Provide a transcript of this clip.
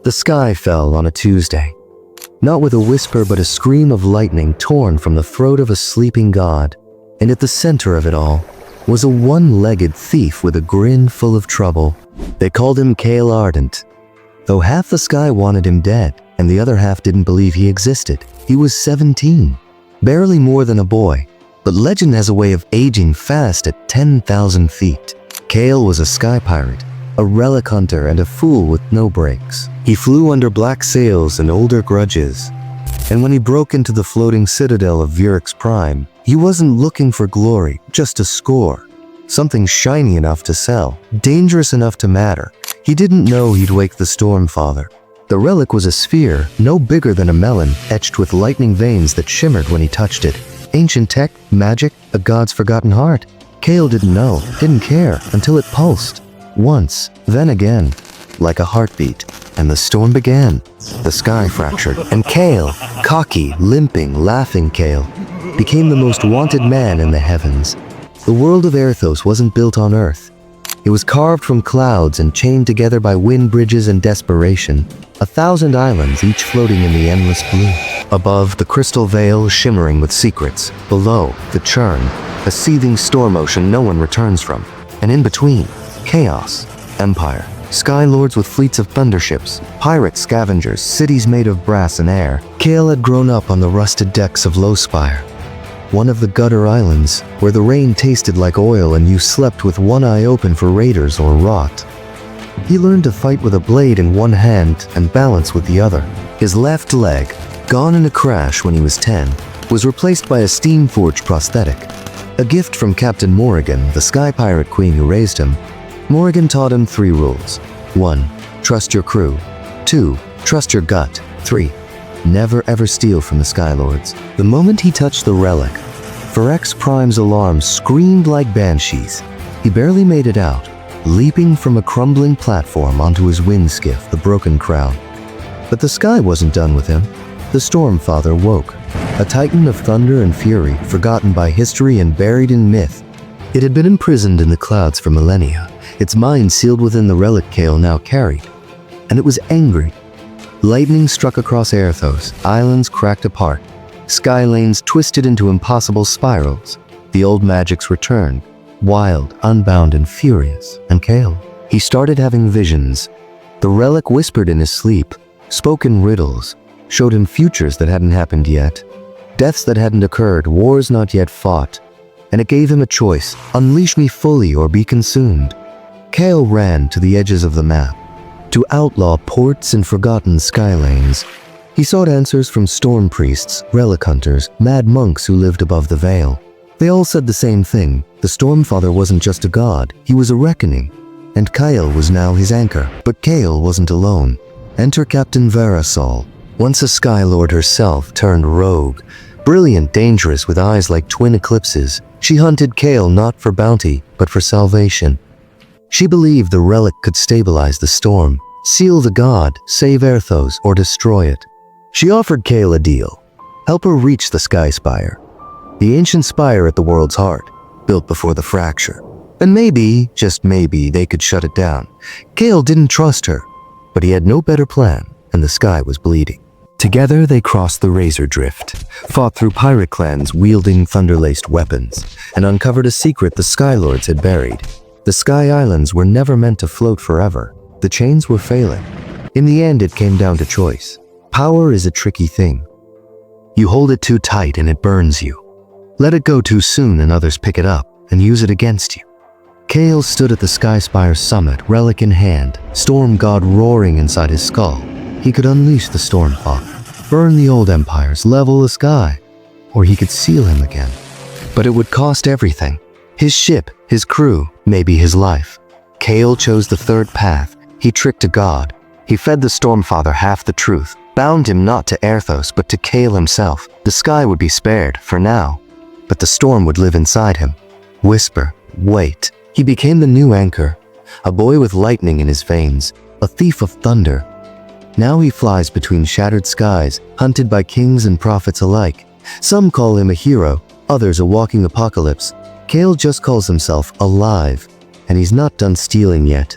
The sky fell on a Tuesday. Not with a whisper but a scream of lightning torn from the throat of a sleeping god. And at the center of it all was a one-legged thief with a grin full of trouble. They called him Kael Ardent. Though half the sky wanted him dead, and the other half didn't believe he existed. He was 17, barely more than a boy. But legend has a way of aging fast at 10,000 feet. Kael was a sky pirate, a relic hunter, and a fool with no brakes. He flew under black sails and older grudges. And when he broke into the floating citadel of Vyrix Prime, he wasn't looking for glory, just a score. Something shiny enough to sell, dangerous enough to matter. He didn't know he'd wake the Stormfather. The relic was a sphere, no bigger than a melon, etched with lightning veins that shimmered when he touched it. Ancient tech, magic, a god's forgotten heart. Kael didn't know, didn't care, until it pulsed. Once, then again, like a heartbeat. And the storm began. The sky fractured, and Kael, cocky, limping, laughing Kael, became the most wanted man in the heavens. The world of Aerthos wasn't built on Earth. It was carved from clouds and chained together by wind bridges and desperation. 1,000 islands, each floating in the endless blue. Above, the crystal veil shimmering with secrets. Below, the churn, a seething storm ocean no one returns from. And in between, chaos, empire, sky lords with fleets of thunderships, pirate scavengers, cities made of brass and air. Kael had grown up on the rusted decks of Lowspire, one of the gutter islands, where the rain tasted like oil and you slept with one eye open for raiders or rot. He learned to fight with a blade in one hand and balance with the other. His left leg, gone in a crash when he was 10, was replaced by a steam-forged prosthetic. A gift from Captain Morrigan, the sky pirate queen who raised him. Morrigan taught him 3 rules. 1. Trust your crew. 2. Trust your gut. 3. Never ever steal from the Skylords. The moment he touched the relic, Vyrix Prime's alarms screamed like banshees. He barely made it out, leaping from a crumbling platform onto his wind skiff, the Broken Crown. But the sky wasn't done with him. The Stormfather woke, a titan of thunder and fury, forgotten by history and buried in myth. It had been imprisoned in the clouds for millennia, its mind sealed within the relic Kael now carried. And it was angry. Lightning struck across Aerthos, islands cracked apart, sky lanes twisted into impossible spirals. The old magics returned, wild, unbound, and furious. And Kael, he started having visions. The relic whispered in his sleep, spoke in riddles, showed him futures that hadn't happened yet, deaths that hadn't occurred, wars not yet fought. And it gave him a choice: unleash me fully or be consumed. Kael ran to the edges of the map, to outlaw ports and forgotten skylanes. He sought answers from storm priests, relic hunters, mad monks who lived above the veil. They all said the same thing: the Stormfather wasn't just a god, he was a reckoning. And Kael was now his anchor. But Kael wasn't alone. Enter Captain Verasol, once a Skylord herself turned rogue. Brilliant, dangerous, with eyes like twin eclipses, she hunted Kael not for bounty, but for salvation. She believed the relic could stabilize the storm, seal the god, save Aerthos, or destroy it. She offered Kael a deal: help her reach the Sky Spire, the ancient spire at the world's heart, built before the fracture. And maybe, just maybe, they could shut it down. Kael didn't trust her, but he had no better plan, and the sky was bleeding. Together they crossed the Razor Drift, fought through pirate clans wielding thunder-laced weapons, and uncovered a secret the Skylords had buried. The Sky Islands were never meant to float forever. The chains were failing. In the end, it came down to choice. Power is a tricky thing. You hold it too tight and it burns you. Let it go too soon and others pick it up and use it against you. Kael stood at the Sky Spire's summit, relic in hand, storm god roaring inside his skull. He could unleash the Stormfather, burn the old empires, level the sky, or he could seal him again. But it would cost everything. His ship, his crew, maybe his life. Kael chose the third path. He tricked a god. He fed the Stormfather half the truth, bound him not to Aerthos but to Kael himself. The sky would be spared, for now, but the storm would live inside him. Whisper, wait. He became the new anchor, a boy with lightning in his veins, a thief of thunder. Now he flies between shattered skies, hunted by kings and prophets alike. Some call him a hero, others a walking apocalypse. Kael just calls himself alive, and he's not done stealing yet.